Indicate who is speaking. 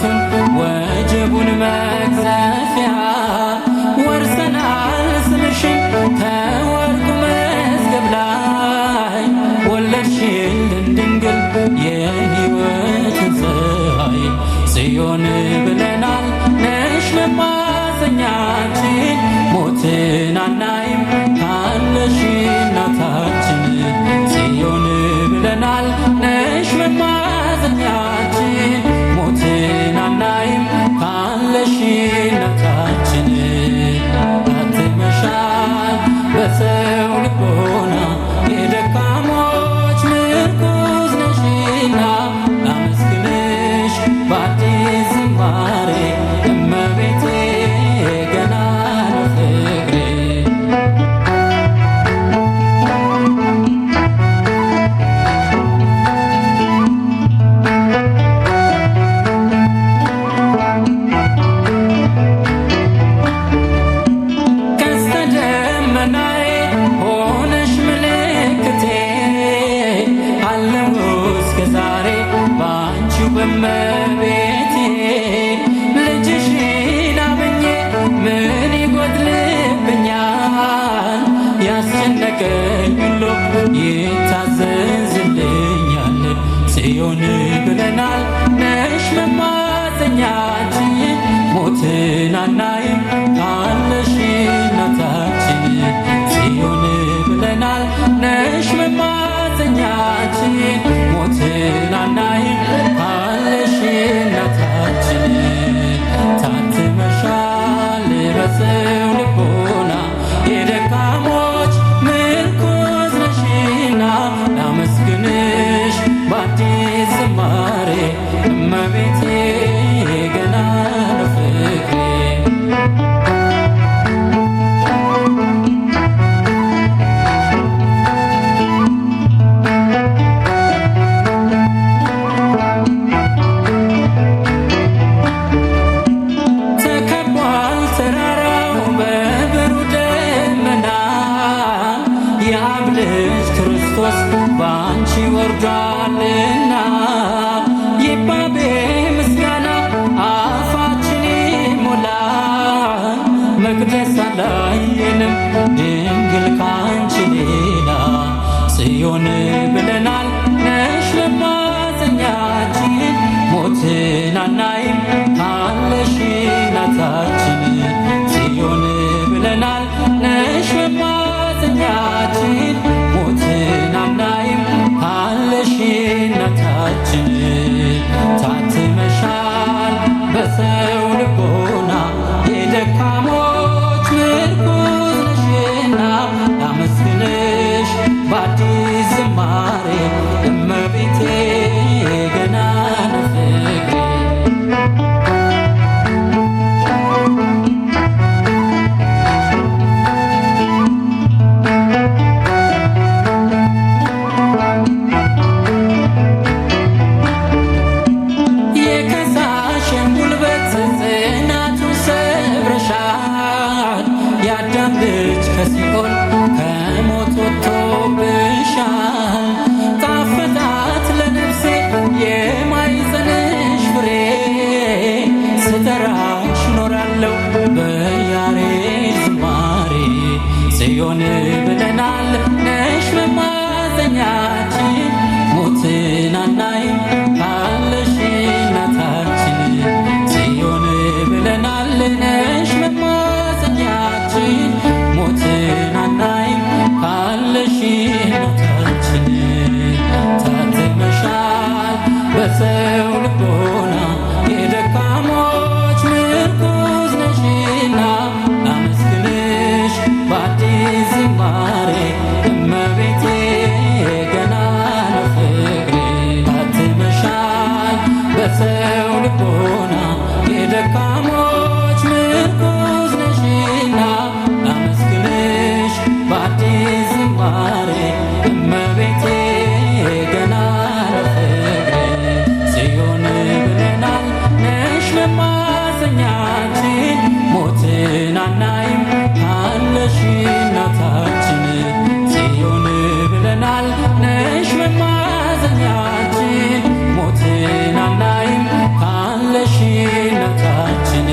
Speaker 1: መሬቱን ወጀቡን መቅዘፊያ ወርሰናል ስምሽን ከወርቁ መዝገብ ላይ ወለድሽልን ድንግል የሕይወትን ፀሐይ ጽዮን ብለናል ነሽ መማፀኛችን ሞትን አናይም ካለሽ እናታችን ጽዮን ብለናል ነሽ መማፀኛችን ሞትን አናይም ካለሽ እናታችን ታትመሻል በሰው ልቦና የደካሞች ምርኩዝ ነሽና ላመስግንሽ በአዲስ ዝማሬ እመቤቴ ገና ነው ፍቅሬ ቀስተ ደመናዬ ሆነሽ ምልክቴ አለሁ እስከ ዛሬ በአንቺው በእመቤቴ ልጅሽን አምኜ ምን ይጎድልብኛል ያስጨነቀኝ ሁሉ ይታዘዝልኛል ጽዮን ብለናል ነሽ መማፀኛችን ሞትን አናይም ካለሽ እናታችን ጽዮን ብለናል ነሽ መማፀኛችን ሞትን አናይም ካለሽ እናታችን ታትመሻል በሰው ልቦና የደካሞች ምርኩዝ ነሽና ላመስግንሽ በአዲስ ዝማሬ እመቤቴ ገና ነው ፍቅሬ ተከቧል ተራራው በብሩህ ደመና የአብ ልጅ ክርስቶስ በአንቺ ወርዷልና ይባቤ ምስጋና አፋችን ይሞላል መቅደስ አላየንም ድንግል ካንቺ ሌላ ጽዮን ብለናል ነሽ መማፀኛችን ሞትን አናይም ካለሽ እናታችን ጽዮን ብለናል ነሽ መማፀኛችን ሞትን አናይም ካለሽ እናታችን ታትመሻል በሰው ልቦና የደካሞች ምርኩዝ ነሽና ላመስግንሽ በአዲስ ዝማሬ እመቤቴ ገና ነው ፍቅሬ የከሳሽን ጉልበት ጽናቱን ሰብረሻል የአዳም ልጅ ከሲኦል ከሞት ወጥቶብሻል ጣፈጣት ለነፍሴ የማኅፀንሽ ፍሬ ስጠራሽ ኖራለሁ በያሬድ ዝማሬ ጽዮን ብለናል ነሽ መማፀኛችን ሞትን አናይም ካለሽ እናታችን ጽዮን ብለናል ነሽ መማፀኛችን ሞትን አናይም ካለሽ እናታችን ታትመሻል በሰው ልቦና የደካሞች ምርኩዝ ነሽና ላመስግንሽ በአዲስ ዝማሬ እመቤቴ ገና ነው ፍቅሬ ታትመሻል እናታችን